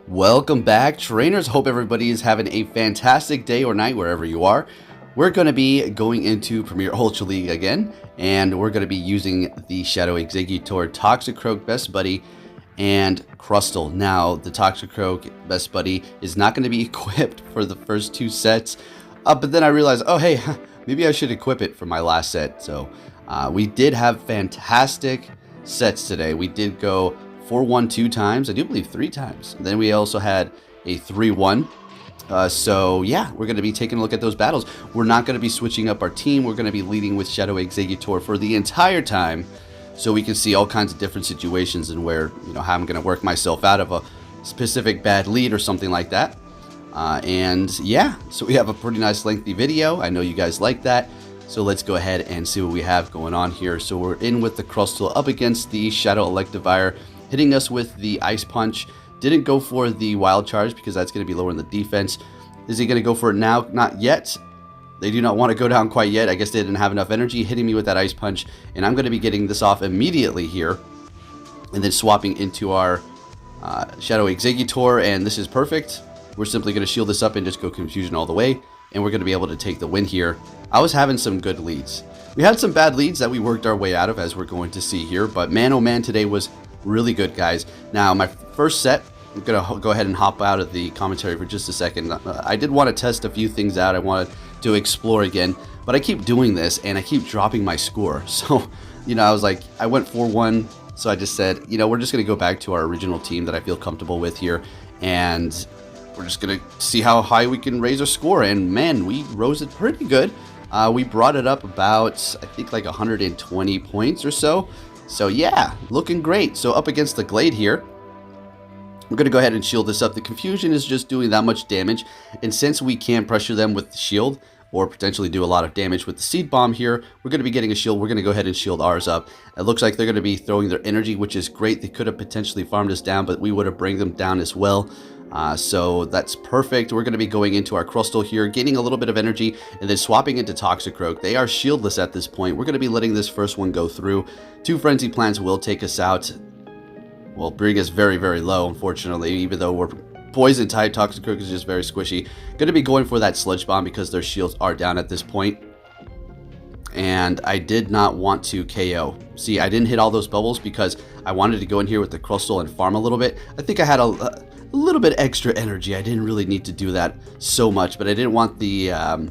Welcome back, trainers. Hope everybody is having a fantastic day or night wherever you are. We're going to be going into Premier Ultra League again, and we're going to be using the Shadow Exeggutor, Toxicroak Best Buddy, and Crustle. Now, the Toxicroak Best Buddy is not going to be equipped for the first two sets, but then I realized, oh hey, maybe I should equip it for my last set. So we did have fantastic sets today. We did go 4-1 2 times, I do believe 3 times. And then we also had a 3-1. So yeah, we're going to be taking a look at those battles. We're not going to be switching up our team. We're going to be leading with Shadow Exeggutor for the entire time, so we can see all kinds of different situations and where, how I'm going to work myself out of a specific bad lead or something like that. And yeah, so we have a pretty nice lengthy video. I know you guys like that. So let's go ahead and see what we have going on here. So we're in with the Crustle up against the Shadow Electivire, hitting us with the Ice Punch. Didn't go for the Wild Charge because that's going to be lowering the defense. Is he going to go for it now? Not yet. They do not want to go down quite yet. I guess they didn't have enough energy, hitting me with that Ice Punch. And I'm going to be getting this off immediately here. And then swapping into our Shadow Exeggutor. And this is perfect. We're simply going to shield this up and just go Confusion all the way. And we're going to be able to take the win here. I was having some good leads. We had some bad leads that we worked our way out of, as we're going to see here. But man, oh man, today was really good, guys. Now, my first set, I'm going to go ahead and hop out of the commentary for just a second. I did want to test a few things out. I wanted to explore again, but I keep doing this and I keep dropping my score. So, I was like, I went 4-1. So I just said, we're just going to go back to our original team that I feel comfortable with here. And we're just going to see how high we can raise our score. And man, we rose it pretty good. We brought it up about, I think, like 120 points or so. So yeah, looking great. So up against the Glade here, we're going to go ahead and shield this up. The Confusion is just doing that much damage. And since we can pressure them with the shield, or potentially do a lot of damage with the Seed Bomb here, we're going to be getting a shield. We're going to go ahead and shield ours up. It looks like they're going to be throwing their energy, which is great. They could have potentially farmed us down, but we would have bring them down as well. So that's perfect. We're going to be going into our Crustle here, gaining a little bit of energy, and then swapping into Toxicroak. They are shieldless at this point. We're going to be letting this first one go through. 2 Frenzy Plants will take us out. Well, bring us very, very low, unfortunately, even though we're Poison type. Toxicroak is just very squishy. Going to be going for that Sludge Bomb because their shields are down at this point. And I did not want to KO. See, I didn't hit all those bubbles because I wanted to go in here with the Crustle and farm a little bit. I think I had a little bit extra energy. I didn't really need to do that so much, but I didn't want the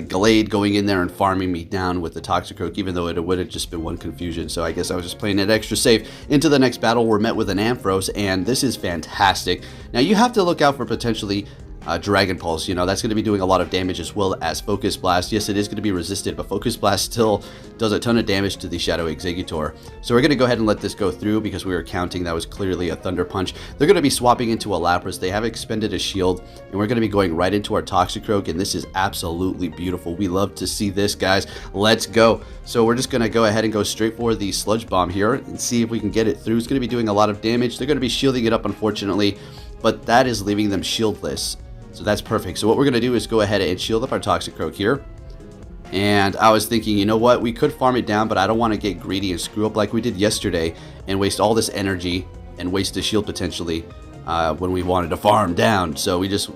Glade going in there and farming me down with the Toxicroak, even though it would have just been one Confusion. So I guess I was just playing it extra safe. Into the next battle, we're met with an Ampharos, and this is fantastic. Now you have to look out for potentially Dragon Pulse. That's going to be doing a lot of damage, as well as Focus Blast. Yes, it is going to be resisted, but Focus Blast still does a ton of damage to the Shadow Exeggutor. So we're going to go ahead and let this go through because we were counting. That was clearly a Thunder Punch. They're going to be swapping into a Lapras. They have expended a shield, and we're going to be going right into our Toxicroak, and this is absolutely beautiful. We love to see this, guys. Let's go. So we're just going to go ahead and go straight for the Sludge Bomb here and see if we can get it through. It's going to be doing a lot of damage. They're going to be shielding it up, unfortunately, but that is leaving them shieldless. So that's perfect. So what we're going to do is go ahead and shield up our Toxicroak here. And I was thinking, you know what? We could farm it down, but I don't want to get greedy and screw up like we did yesterday and waste all this energy and waste the shield potentially when we wanted to farm down. So we just,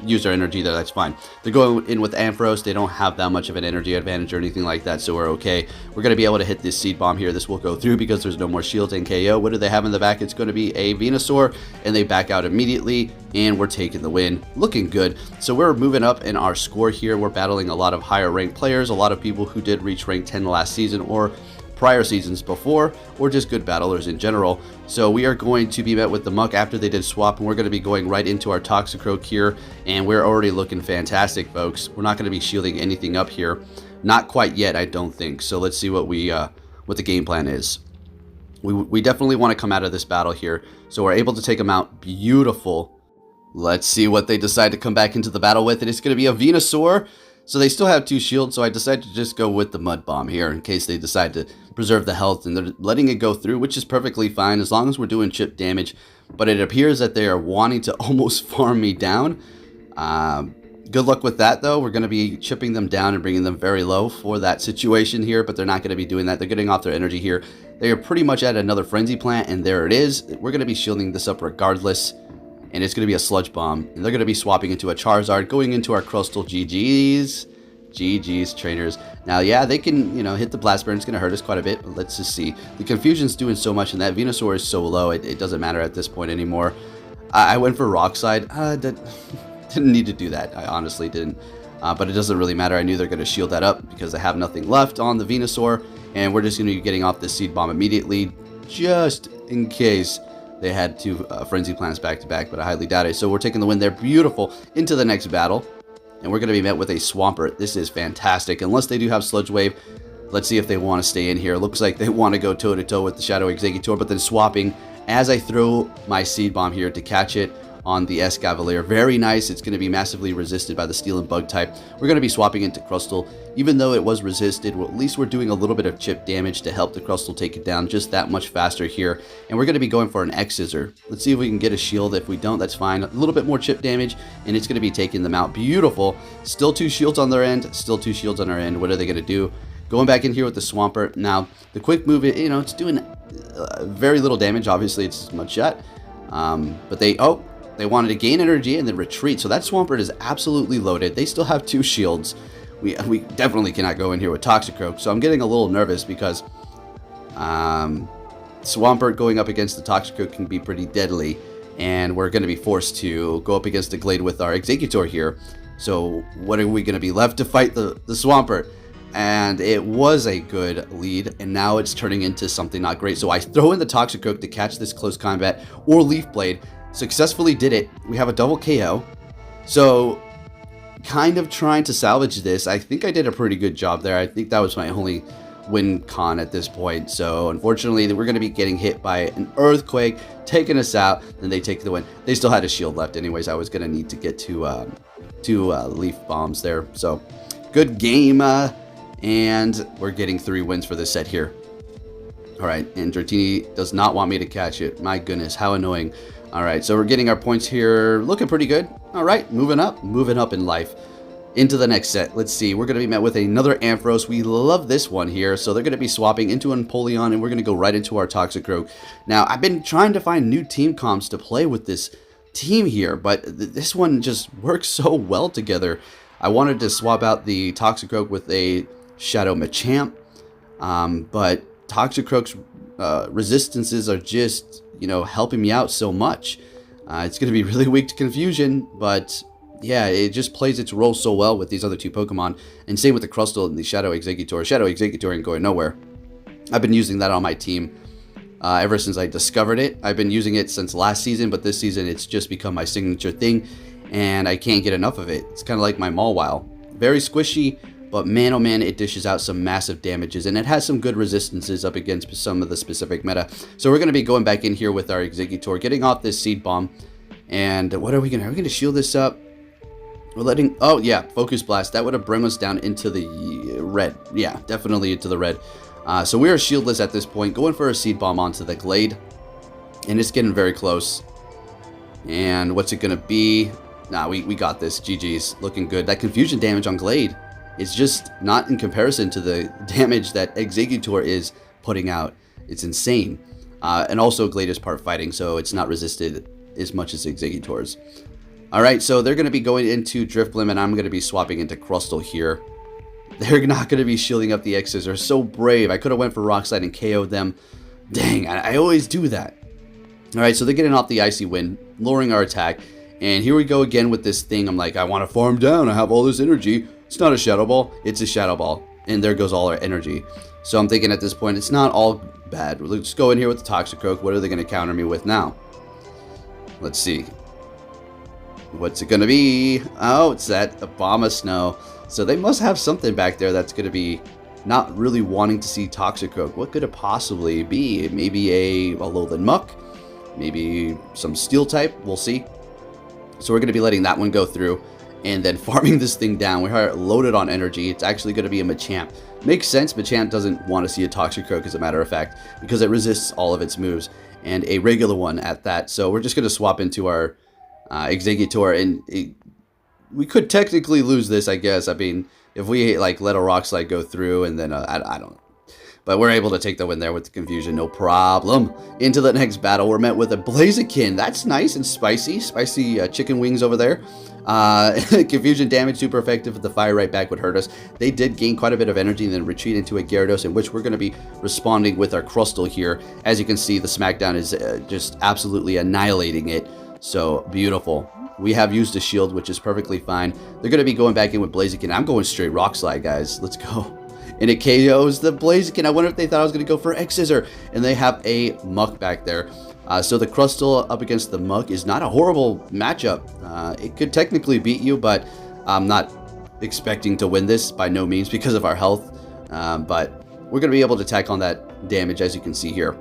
use our energy there. That's fine. They're going in with Ampharos. They don't have that much of an energy advantage or anything like that, so we're okay. We're going to be able to hit this Seed Bomb here. This will go through because there's no more shields and KO. What do they have in the back? It's going to be a Venusaur, and they back out immediately, and we're taking the win. Looking good. So we're moving up in our score here. We're battling a lot of higher ranked players, a lot of people who did reach rank 10 last season or prior seasons before, or just good battlers in general. So we are going to be met with the Muck after they did swap, and we're going to be going right into our Toxicroak here, and we're already looking fantastic, folks. We're not going to be shielding anything up here. Not quite yet, I don't think. So let's see what the game plan is. We definitely want to come out of this battle here, so we're able to take them out. Beautiful. Let's see what they decide to come back into the battle with, and it's going to be a Venusaur. So they still have 2 shields, so I decided to just go with the Mud Bomb here in case they decide to preserve the health, and they're letting it go through, which is perfectly fine as long as we're doing chip damage. But it appears that they are wanting to almost farm me down. Good luck with that, though. We're going to be chipping them down and bringing them very low for that situation here, but they're not going to be doing that. They're getting off their energy here. They are pretty much at another Frenzy Plant, and there it is. We're going to be shielding this up regardless. and it's going to be a Sludge Bomb. And they're going to be swapping into a Charizard, going into our Crustle. GG's. GG's, trainers. Now, yeah, they can, you know, hit the Blast Burn. It's going to hurt us quite a bit, but let's just see. The Confusion's doing so much, and that Venusaur is so low, it doesn't matter at this point anymore. I went for Rock Slide. Didn't need to do that. I honestly didn't. But it doesn't really matter. I knew they're going to shield that up because I have nothing left on the Venusaur, and we're just going to be getting off this Seed Bomb immediately, just in case they had two Frenzy Plants back to back, but I highly doubt it. So we're taking the win there. Beautiful. Into the next battle. And we're going to be met with a Swampert. This is fantastic. Unless they do have Sludge Wave. Let's see if they want to stay in here. Looks like they want to go toe-to-toe with the Shadow Exeggutor, but then swapping as I throw my Seed Bomb here to catch it on the Escavalier. Very nice. It's going to be massively resisted by the Steel and Bug type. We're going to be swapping into Crustle. Even though it was resisted, well, at least we're doing a little bit of chip damage to help the Crustle take it down just that much faster here. And we're going to be going for an X-Scissor. Let's see if we can get a shield. If we don't, that's fine. A little bit more chip damage, and it's going to be taking them out. Beautiful. Still 2 shields on their end. Still 2 shields on our end. What are they going to do? Going back in here with the Swampert. Now, the quick move, you know, it's doing very little damage. Obviously, it's much shot. But they wanted to gain energy and then retreat. So that Swampert is absolutely loaded. They still have 2 shields. We definitely cannot go in here with Toxicroak. So I'm getting a little nervous because Swampert going up against the Toxicroak can be pretty deadly. And we're going to be forced to go up against the Glade with our Exeggutor here. So what are we going to be left to fight the Swampert? And it was a good lead, and now it's turning into something not great. So I throw in the Toxicroak to catch this close combat, or Leaf Blade. Successfully did it. We have a double KO. So kind of trying to salvage this. I think I did a pretty good job there. I think that was my only win con at this point. So unfortunately, we're going to be getting hit by an Earthquake, taking us out. Then they take the win. They still had a shield left anyways. I was going to need to get to two Leaf Bombs there. So good game. And we're getting 3 wins for this set here. All right, and Dratini does not want me to catch it. My goodness, how annoying. All right, so we're getting our points here. Looking pretty good. All right, moving up in life. Into the next set. Let's see. We're going to be met with another Ampharos. We love this one here. So they're going to be swapping into an Empoleon, and we're going to go right into our Toxicroak. Now, I've been trying to find new team comps to play with this team here, but this one just works so well together. I wanted to swap out the Toxicroak with a Shadow Machamp, but Toxicroak's resistances are just, you know, helping me out so much. It's going to be really weak to Confusion, but yeah, it just plays its role so well with these other 2 Pokemon. And same with the Crustle and the Shadow Exeggutor. Shadow Exeggutor ain't going nowhere. I've been using that on my team ever since I discovered it. I've been using it since last season, but this season it's just become my signature thing, and I can't get enough of it. It's kind of like my Mawile. Very squishy, but man, oh man, it dishes out some massive damages, and it has some good resistances up against some of the specific meta. So we're going to be going back in here with our Exeggutor, getting off this Seed Bomb. And what are we going to... Are we going to shield this up? We're letting... Oh, yeah, Focus Blast. That would have brought us down into the red. Yeah, definitely into the red. So we are shieldless at this point, going for a Seed Bomb onto the Glade. And it's getting very close. And what's it going to be? Nah, we got this. GG's. Looking good. That Confusion damage on Glade, it's just not in comparison to the damage that Exeggutor is putting out. It's insane. And also Glade is part fighting, so it's not resisted as much as Exeggutor's. Alright, so they're going to be going into Drifblim, and I'm going to be swapping into Crustle here. They're not going to be shielding up the X's. They're so brave. I could have went for Rock Slide and KO'd them. Dang, I always do that. Alright, so they're getting off the Icy Wind, lowering our attack. And here we go again with this thing. I'm like, I want to farm down. I have all this energy. It's not a Shadow Ball. It's a Shadow Ball. And there goes all our energy. So I'm thinking at this point, it's not all bad. Let's go in here with the Toxicroak. What are they going to counter me with now? Let's see. What's it going to be? Oh, it's that Abomasnow. So they must have something back there that's going to be not really wanting to see Toxicroak. What could it possibly be? Maybe a Alolan Muck? Maybe some Steel type? We'll see. So we're going to be letting that one go through and then farming this thing down. We're loaded on energy. It's actually going to be a Machamp. Makes sense. Machamp doesn't want to see a Toxicroak, as a matter of fact, because it resists all of its moves, and a regular one at that. So we're just going to swap into our Exeggutor, and we could technically lose this, I guess. I mean, if we like let a Rock Slide go through, and then I don't know. But we're able to take the win there with the confusion, no problem. Into the next battle, we're met with a Blaziken. That's nice and spicy. Spicy chicken wings over there. Confusion damage, super effective, but the fire right back would hurt us. They did gain quite a bit of energy and then retreat into a Gyarados, in which we're going to be responding with our Crustle here. As you can see, the Smackdown is just absolutely annihilating it. So, beautiful. We have used a shield, which is perfectly fine. They're going to be going back in with Blaziken. I'm going straight Rock Slide, guys. Let's go. And it KOs the Blaziken. I wonder if they thought I was going to go for Exeggutor. And they have a Muck back there. So the Crustle up against the Muck is not a horrible matchup. It could technically beat you, but I'm not expecting to win this by no means because of our health. But we're going to be able to tack on that damage, as you can see here.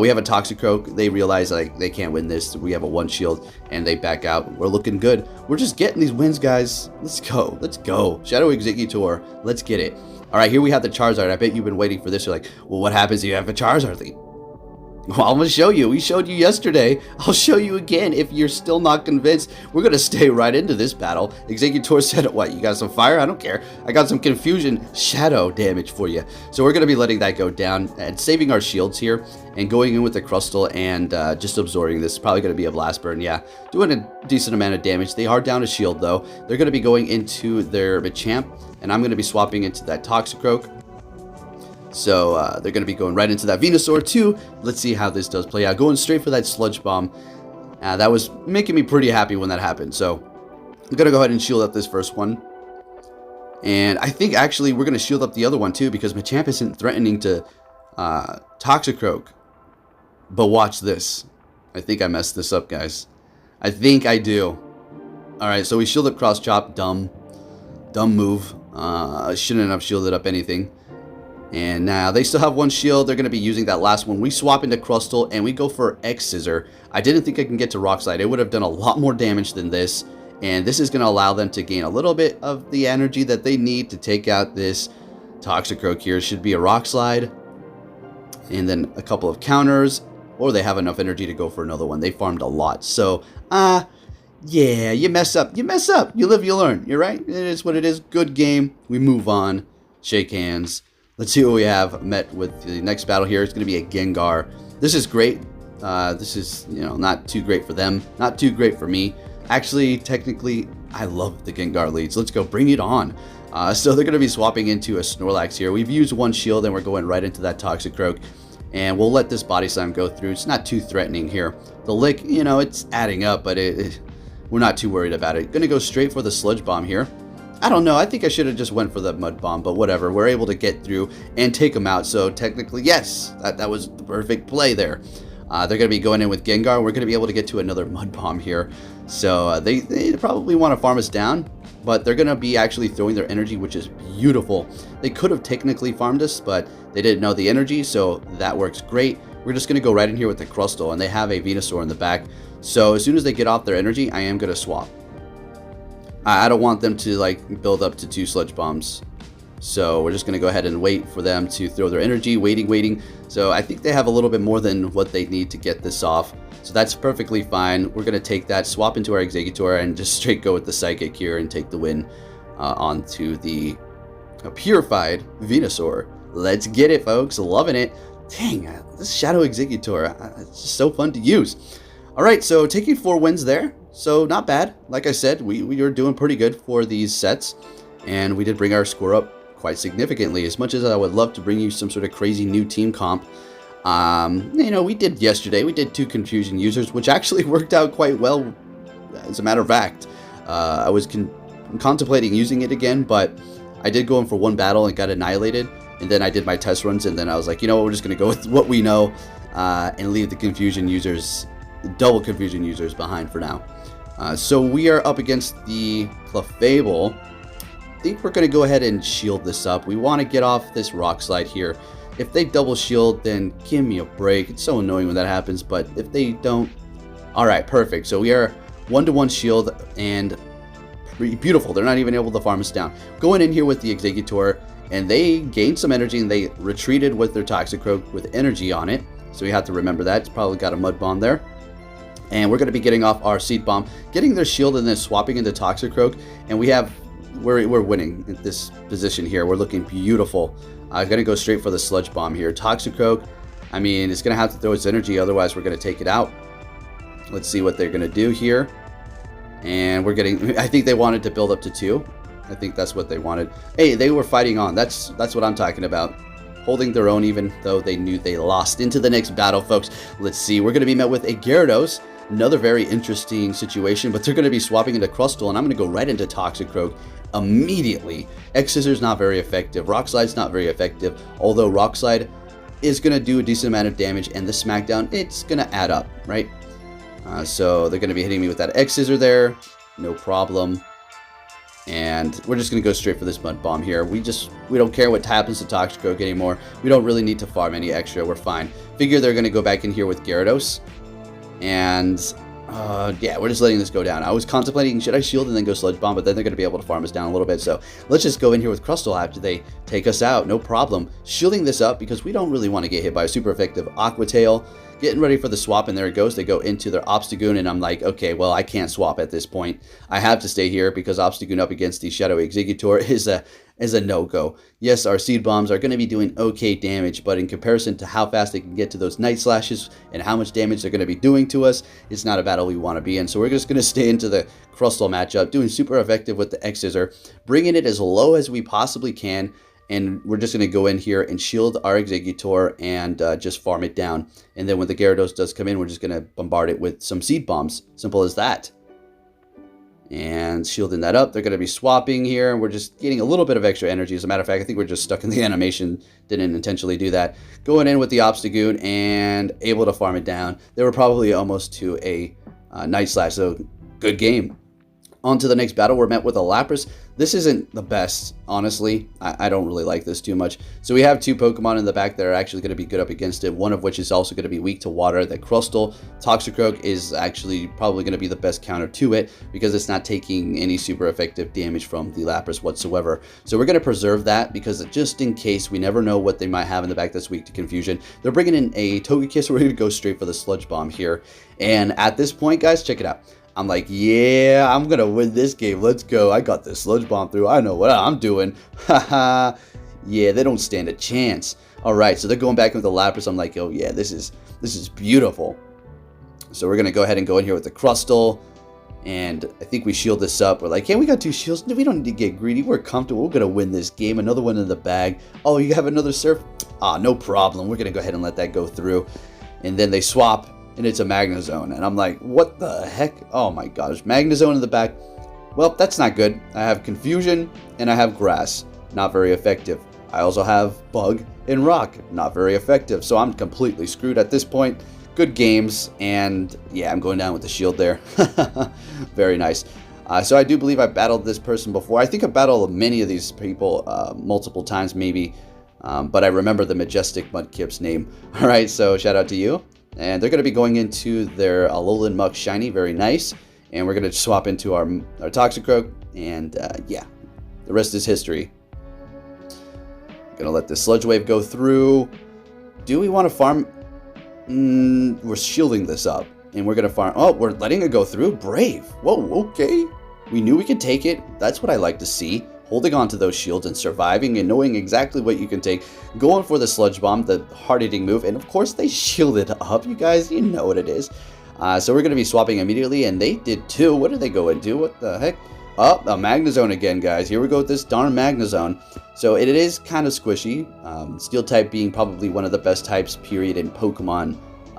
We have a Toxicroak. They realize like they can't win this. We have a 1 shield and they back out. We're looking good. We're just getting these wins, guys. Let's go. Let's go. Shadow Exeggutor. Let's get it. All right, here we have the Charizard. I bet you've been waiting for this. You're like, well, what happens if you have a Charizard lead? Well, I'm going to show you. We showed you yesterday. I'll show you again if you're still not convinced. We're going to stay right into this battle. Exeggutor said, what, you got some fire? I don't care. I got some confusion shadow damage for you. So we're going to be letting that go down and saving our shields here and going in with the Crustle and just absorbing this. Probably going to be a blast burn, yeah. Doing a decent amount of damage. They are down a shield, though. They're going to be going into their Machamp, and I'm going to be swapping into that Toxicroak. So they're going to be going right into that Venusaur too. Let's see how this does play out. Going straight for that Sludge Bomb. That was making me pretty happy when that happened. So I'm going to go ahead and shield up this first one. And I think actually we're going to shield up the other one too, because Machamp isn't threatening to Toxicroak. But watch this. I think I messed this up, guys. I think I do. Alright, so we shield up Cross Chop. Dumb move. Shouldn't have shielded up anything. And now they still have 1 shield. They're going to be using that last one. We swap into Crustle and we go for Exeggutor. I didn't think I can get to Rock Slide. It would have done a lot more damage than this. And this is going to allow them to gain a little bit of the energy that they need to take out this Toxicroak here. It should be a Rock Slide. And then a couple of counters. Or they have enough energy to go for another one. They farmed a lot. So, yeah, you mess up. You mess up. You live, you learn. You're right. It is what it is. Good game. We move on. Shake hands. Let's see what we have met with the next battle here. It's going to be a Gengar. This is great. This is, you know, not too great for them. Not too great for me. Actually, technically, I love the Gengar leads. Let's go. Bring it on. So they're going to be swapping into a Snorlax here. We've used 1 shield and we're going right into that Toxicroak. And we'll let this Body Slam go through. It's not too threatening here. The Lick, you know, it's adding up, but we're not too worried about it. Going to go straight for the Sludge Bomb here. I don't know. I think I should have just went for the Mud Bomb, but whatever. We're able to get through and take them out. So technically, yes, that was the perfect play there. They're going to be going in with Gengar. We're going to be able to get to another Mud Bomb here. So they probably want to farm us down, but they're going to be actually throwing their energy, which is beautiful. They could have technically farmed us, but they didn't know the energy, so that works great. We're just going to go right in here with the Crustle, and they have a Venusaur in the back. So as soon as they get off their energy, I am going to swap. I don't want them to like build up to 2 Sludge Bombs. So we're just going to go ahead and wait for them to throw their energy. Waiting. So I think they have a little bit more than what they need to get this off. So that's perfectly fine. We're going to take that, swap into our Exeggutor, and just straight go with the Psychic here and take the win onto the Purified Venusaur. Let's get it, folks. Loving it. Dang, this Shadow Exeggutor, it's just so fun to use. Alright, so taking 4 wins there. So not bad. Like I said, we are doing pretty good for these sets. And we did bring our score up quite significantly. As much as I would love to bring you some sort of crazy new team comp. You know, we did yesterday. We did 2 Confusion users, which actually worked out quite well, as a matter of fact. I was contemplating using it again, but I did go in for 1 battle and got annihilated. And then I did my test runs, and then I was like, you know what, we're just going to go with what we know and leave the Confusion users, double Confusion users behind for now. So we are up against the Clefable. I think we're going to go ahead and shield this up. We want to get off this Rock Slide here. If they double shield, then give me a break. It's so annoying when that happens, but if they don't... Alright, perfect. So we are 1-to-1 shield, and beautiful. They're not even able to farm us down. Going in here with the Exeggutor, and they gained some energy, and they retreated with their Toxicroak with energy on it. So we have to remember that. It's probably got a Mud Bomb there. And we're going to be getting off our Seed Bomb, getting their shield, and then swapping into Toxicroak. And we have we're winning in this position here. We're looking beautiful. I'm going to go straight for the Sludge Bomb here. Toxicroak, I mean, it's going to have to throw its energy, otherwise we're going to take it out. Let's see what they're going to do here. And we're getting, I think they wanted to build up to 2. I think that's what they wanted. Hey, they were fighting on. That's what I'm talking about. Holding their own even though they knew they lost. Into the next battle, folks. Let's see. We're going to be met with a Gyarados. Another very interesting situation, but they're going to be swapping into Crustle, and I'm going to go right into Toxicroak immediately. X-Scissor's not very effective. Rock Slide's not very effective, although Rock Slide is going to do a decent amount of damage, and the Smackdown, it's going to add up, right? So they're going to be hitting me with that X-Scissor there. No problem. And we're just going to go straight for this Mud Bomb here. We don't care what happens to Toxicroak anymore. We don't really need to farm any extra. We're fine. Figure they're going to go back in here with Gyarados. And yeah, we're just letting this go down. I was contemplating, should I shield and then go Sludge Bomb, but then they're going to be able to farm us down a little bit. So let's just go in here with Crustle after they take us out. No problem. Shielding this up because we don't really want to get hit by a super effective Aqua Tail. Getting ready for the swap, and there it goes. They go into their Obstagoon, and I'm like, okay, well, I can't swap at this point. I have to stay here because Obstagoon up against the Shadow Exeggutor is a no-go. Yes, our Seed Bombs are going to be doing okay damage, but in comparison to how fast they can get to those Night Slashes and how much damage they're going to be doing to us, it's not a battle we want to be in. So we're just going to stay into the Crustle matchup, doing super effective with the X-Scissor, bringing it as low as we possibly can. And we're just going to go in here and shield our Exeggutor and just farm it down. And then when the Gyarados does come in, we're just going to bombard it with some Seed Bombs. Simple as that. And shielding that up. They're going to be swapping here. We're just getting a little bit of extra energy. As a matter of fact, I think we're just stuck in the animation. Didn't intentionally do that. Going in with the Obstagoon and able to farm it down. They were probably almost to a Night Slash. So good game. On to the next battle, we're met with a Lapras. This isn't the best, honestly. I don't really like this too much. So we have 2 Pokemon in the back that are actually going to be good up against it, one of which is also going to be weak to water. The Crustle. Toxicroak is actually probably going to be the best counter to it because it's not taking any super effective damage from the Lapras whatsoever. So we're going to preserve that because just in case, we never know what they might have in the back that's weak to Confusion. They're bringing in a Togekiss, so we're going to go straight for the Sludge Bomb here. And at this point, guys, check it out. I'm like, yeah, I'm going to win this game. Let's go. I got this Sludge Bomb through. I know what I'm doing. Haha. Yeah, they don't stand a chance. All right, so they're going back with the Lapras. I'm like, oh, yeah, this is beautiful. So we're going to go ahead and go in here with the Crustle. And I think we shield this up. We're like, hey, we got 2 shields. No, we don't need to get greedy. We're comfortable. We're going to win this game. Another one in the bag. Oh, you have another Surf? Ah, no problem. We're going to go ahead and let that go through. And then they swap. And it's a Magnezone, and I'm like, what the heck? Oh my gosh, Magnezone in the back. Well, that's not good. I have Confusion, and I have Grass. Not very effective. I also have Bug and Rock. Not very effective, so I'm completely screwed at this point. Good games, and yeah, I'm going down with the shield there. Very nice. So I do believe I battled this person before. I think I battled many of these people multiple times, maybe. But I remember the Majestic Mudkip's name. All right, so shout out to you. And they're going to be going into their Alolan Muck Shiny. Very nice. And we're going to swap into our Toxicroak. And yeah, the rest is history. Going to let this Sludge Wave go through. Do we want to farm? We're shielding this up. And we're going to farm. Oh, we're letting it go through? Brave. Whoa, okay. We knew we could take it. That's what I like to see. Holding on to those shields and surviving and knowing exactly what you can take. Going for the Sludge Bomb, the hard-hitting move. And of course, they shielded up. You guys, you know what it is. So we're going to be swapping immediately. And they did too. What did they go and do? What the heck? Oh, a Magnezone again, guys. Here we go with this darn Magnezone. So it is kind of squishy. Steel type being probably one of the best types, period, in Pokemon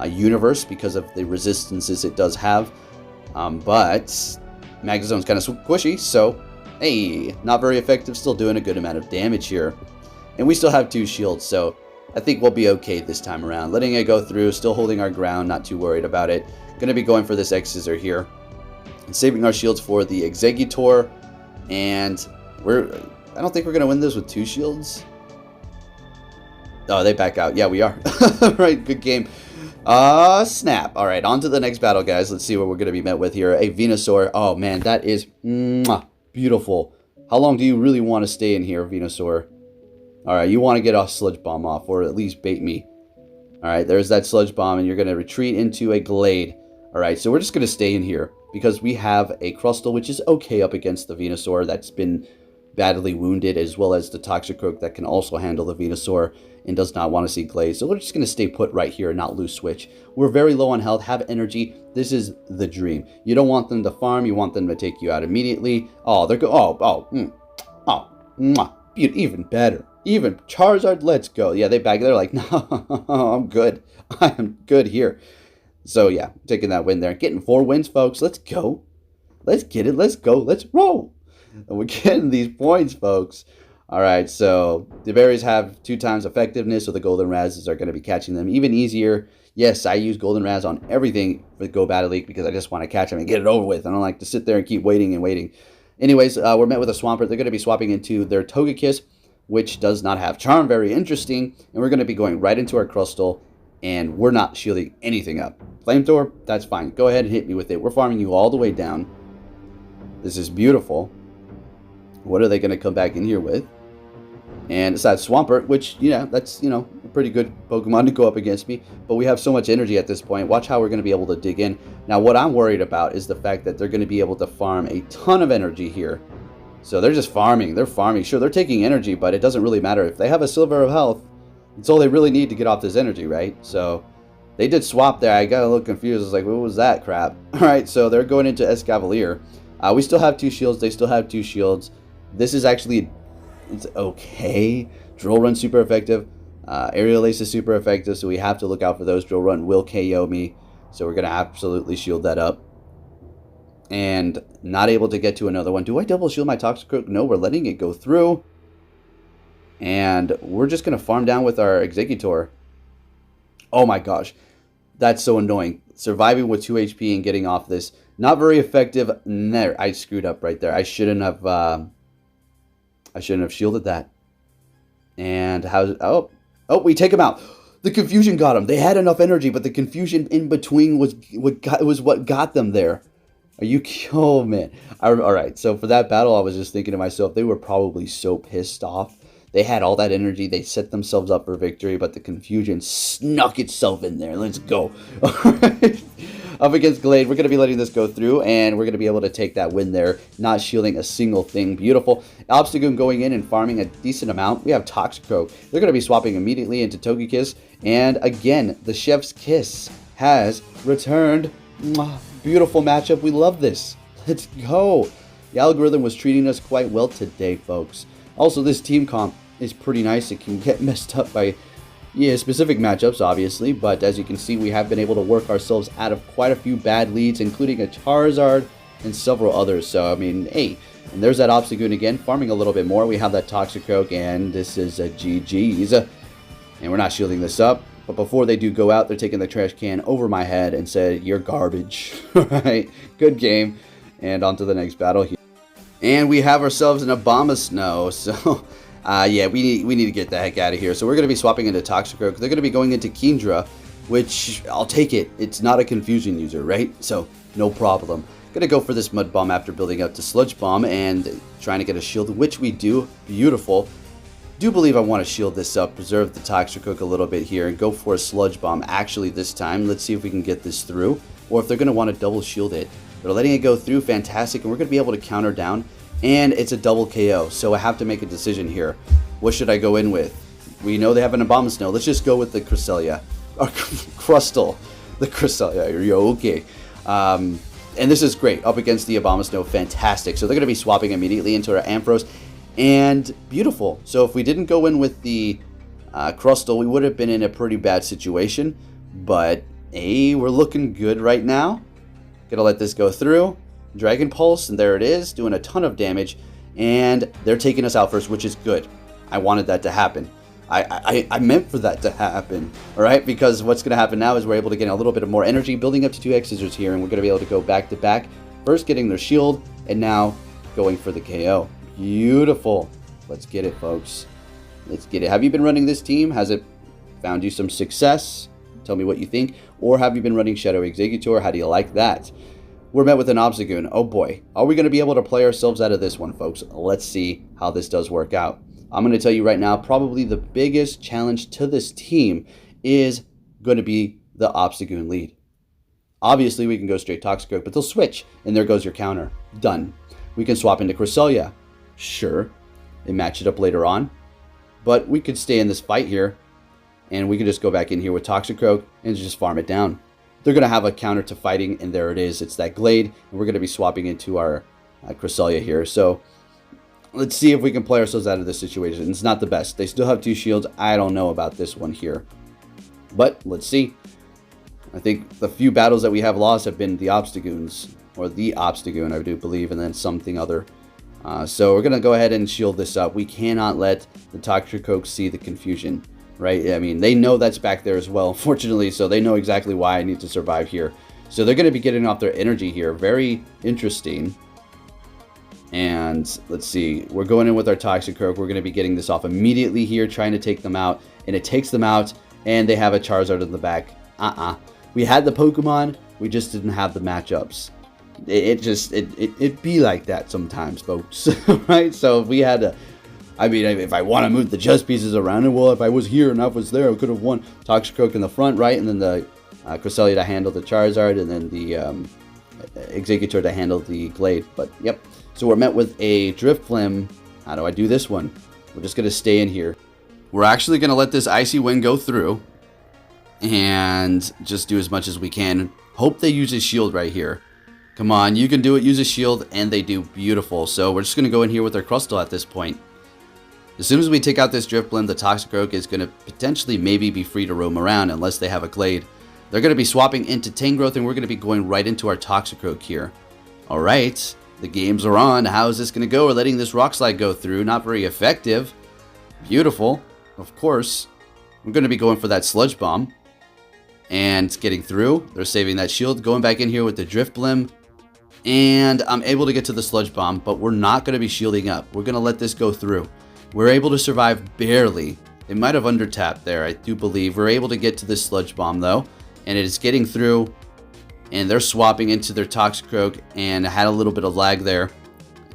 universe because of the resistances it does have. But Magnezone's kind of squishy, so hey, not very effective, still doing a good amount of damage here. And we still have 2 shields, so I think we'll be okay this time around. Letting it go through, still holding our ground, not too worried about it. Gonna be going for this X-Scissor here. And saving our shields for the Exeggutor. And I don't think we're gonna win this with 2 shields. Oh, they back out. Yeah, we are. Right, good game. Snap. All right, on to the next battle, guys. Let's see what we're gonna be met with here. A Venusaur. Oh man, that is beautiful. How long do you really want to stay in here, Venusaur? Alright, you want to get a Sludge Bomb off, or at least bait me. Alright, there's that Sludge Bomb, and you're going to retreat into a Glade. Alright, so we're just going to stay in here, because we have a Crustle, which is okay up against the Venusaur. That's been badly wounded, as well as the Toxicroak that can also handle the Venusaur and does not want to see Glaze. So we're just going to stay put right here and not lose switch. We're very low on health, have energy. This is the dream. You don't want them to farm. You want them to take you out immediately. Oh, they're even better. Even Charizard, let's go. Yeah, they're like, no, I'm good. I am good here. So yeah, taking that win there. Getting 4 wins, folks. Let's go. Let's get it. Let's go. Let's roll. And we're getting these points, folks. All right, so the berries have 2 times effectiveness, so the golden razzes are going to be catching them even easier. Yes, I use golden razz on everything for Go Battle League because I just want to catch them and get it over with. I don't like to sit there and keep waiting and waiting. Anyways, we're met with a Swampert. They're going to be swapping into their Togekiss, which does not have Charm. Very interesting. And we're going to be going right into our Crustle, and we're not shielding anything up. Flamethrower, that's fine. Go ahead and hit me with it. We're farming you all the way down. This is beautiful. What are they going to come back in here with? And it's that Swampert, which, yeah, that's, a pretty good Pokemon to go up against me. But we have so much energy at this point. Watch how we're going to be able to dig in. Now, what I'm worried about is the fact that they're going to be able to farm a ton of energy here. So they're just farming. They're farming. Sure, they're taking energy, but it doesn't really matter. If they have a silver of health, it's all they really need to get off this energy, right? So they did swap there. I got a little confused. I was like, what was that crap? All right, so they're going into Escavalier. We still have 2 shields. They still have 2 shields. This is actually... it's okay. Drill Run super effective. Aerial Ace is super effective, so we have to look out for those. Drill Run will KO me, so we're going to absolutely shield that up. And not able to get to another one. Do I double shield my Toxicroak? No, we're letting it go through. And we're just going to farm down with our Exeggutor. Oh my gosh. That's so annoying. Surviving with 2 HP and getting off this. Not very effective. There, I screwed up right there. I shouldn't have shielded that. And we take him out. The confusion got him. They had enough energy, but the confusion in between was what got them there. Are you? Oh man! All right. So for that battle, I was just thinking to myself, they were probably so pissed off. They had all that energy. They set themselves up for victory, but the confusion snuck itself in there. Let's go. All right. Up against Glade, we're going to be letting this go through, and we're going to be able to take that win there, not shielding a single thing. Beautiful. Obstagoon going in and farming a decent amount. We have Toxicroak. They're going to be swapping immediately into Togekiss, and again, the Chef's Kiss has returned. Mwah. Beautiful matchup. We love this. Let's go. The algorithm was treating us quite well today, folks. Also, this team comp is pretty nice. It can get messed up by specific matchups, obviously, but as you can see, we have been able to work ourselves out of quite a few bad leads, including a Charizard and several others. So, I mean, hey, and there's that Obstagoon again, farming a little bit more. We have that Toxicroak, and this is a GG's. And we're not shielding this up. But before they do go out, they're taking the trash can over my head and said, "You're garbage." All right, good game. And on to the next battle here. And we have ourselves an Abomasnow. So, yeah, we need to get the heck out of here. So we're going to be swapping into Toxicroak. They're going to be going into Kingdra, which I'll take it. It's not a confusion user, right? So no problem. Going to go for this Mud Bomb after building up to Sludge Bomb and trying to get a shield, which we do. Beautiful. Do believe I want to shield this up, preserve the Toxicroak a little bit here, and go for a Sludge Bomb actually this time. Let's see if we can get this through, or if they're going to want to double shield it. They're letting it go through, fantastic, and we're going to be able to counter down, and it's a double KO, so I have to make a decision here. What should I go in with? We know they have an Abomasnow. Let's just go with the Crustle. Or Crustle. The Crustle. You're okay. And this is great. Up against the Abomasnow, fantastic. So they're going to be swapping immediately into our Ampharos. And beautiful. So if we didn't go in with the Crustle, we would have been in a pretty bad situation. But, hey, we're looking good right now. Gonna let this go through. Dragon Pulse, and there it is, doing a ton of damage. And they're taking us out first, which is good. I wanted that to happen. I meant for that to happen. Alright, because what's going to happen now is we're able to get a little bit of more energy, building up to 2 Exeggutors here, and we're going to be able to go back to back. First getting their shield, and now going for the KO. Beautiful. Let's get it, folks. Let's get it. Have you been running this team? Has it found you some success? Tell me what you think. Or have you been running Shadow Exeggutor? How do you like that? We're met with an Obstagoon. Oh boy. Are we going to be able to play ourselves out of this one, folks? Let's see how this does work out. I'm going to tell you right now, probably the biggest challenge to this team is going to be the Obstagoon lead. Obviously, we can go straight Toxicroak, but they'll switch, and there goes your counter. Done. We can swap into Crustle. Sure. and match it up later on. But we could stay in this fight here, and we could just go back in here with Toxicroak and just farm it down. They're going to have a counter to fighting, and there it is. It's that Glade, and we're going to be swapping into our Crustle here. So let's see if we can play ourselves out of this situation. It's not the best. They still have 2 shields. I don't know about this one here, but let's see. I think the few battles that we have lost have been the Obstagoons, or the Obstagoon, I do believe, and then something other. So we're going to go ahead and shield this up. We cannot let the Toxicroak see the confusion, right? I mean, they know that's back there as well, unfortunately, so they know exactly why I need to survive here. So they're going to be getting off their energy here. Very interesting. And let's see. We're going in with our Toxicroak. We're going to be getting this off immediately here, trying to take them out. And it takes them out, and they have a Charizard in the back. We had the Pokemon. We just didn't have the matchups. It be like that sometimes, folks. Right? So if we had to, I mean, if I want to move the chess pieces around, and well, if I was here and I was there, I could have won. Toxicroak in the front, right, and then the Crustle to handle the Charizard, and then the Exeggutor to handle the Glade. But yep, so we're met with a Drifblim. How do I do this one? We're just gonna stay in here. We're actually gonna let this Icy Wind go through, and just do as much as we can. Hope they use a shield right here. Come on, you can do it. Use a shield, and they do beautiful. So we're just going to go in here with our Crustle at this point. As soon as we take out this Drifblim, the Toxicroak is going to potentially maybe be free to roam around unless they have a Glade. They're going to be swapping into Tangrowth, and we're going to be going right into our Toxicroak here. All right, the games are on. How is this going to go? We're letting this Rock Slide go through. Not very effective. Beautiful. Of course. We're going to be going for that Sludge Bomb. And getting through. They're saving that shield. Going back in here with the Drifblim. And I'm able to get to the Sludge Bomb, but we're not going to be shielding up. We're going to let this go through. We're able to survive barely. They might have under-tapped there, I do believe. We're able to get to this Sludge Bomb, though. And it is getting through. And they're swapping into their Toxicroak. And I had a little bit of lag there.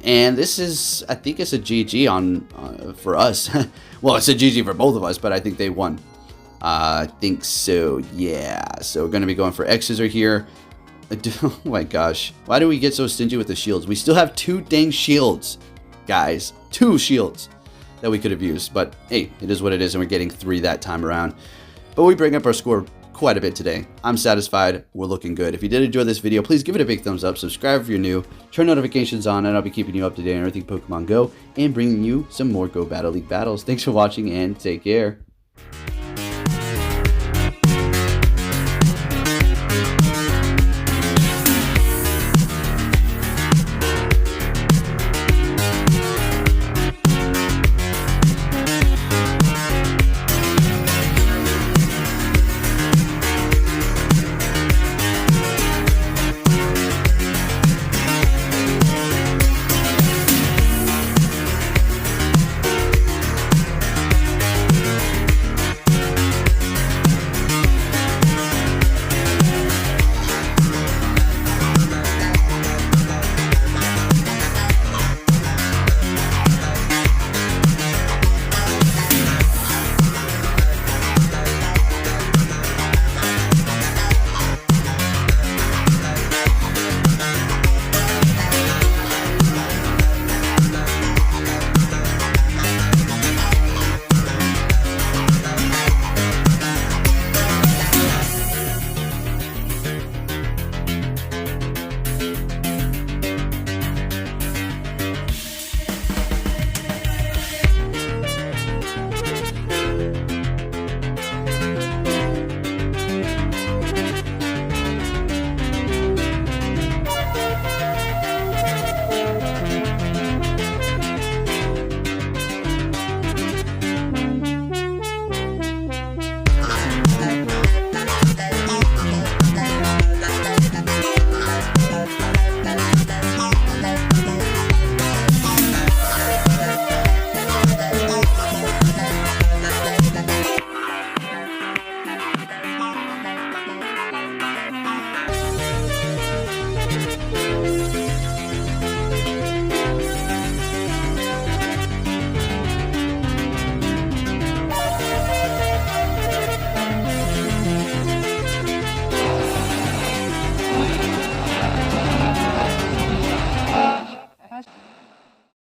And this is, I think it's a GG on for us. Well, it's a GG for both of us, but I think they won. I think so, yeah. So we're going to be going for Exeggutor here. Oh my gosh. Why do we get so stingy with the shields? We still have 2 dang shields, guys. 2 shields that we could have used. But hey, it is what it is, and we're getting 3 that time around. But we bring up our score quite a bit today. I'm satisfied. We're looking good. If you did enjoy this video, please give it a big thumbs up. Subscribe if you're new. Turn notifications on, and I'll be keeping you up to date on everything Pokemon Go and bringing you some more Go Battle League battles. Thanks for watching, and take care.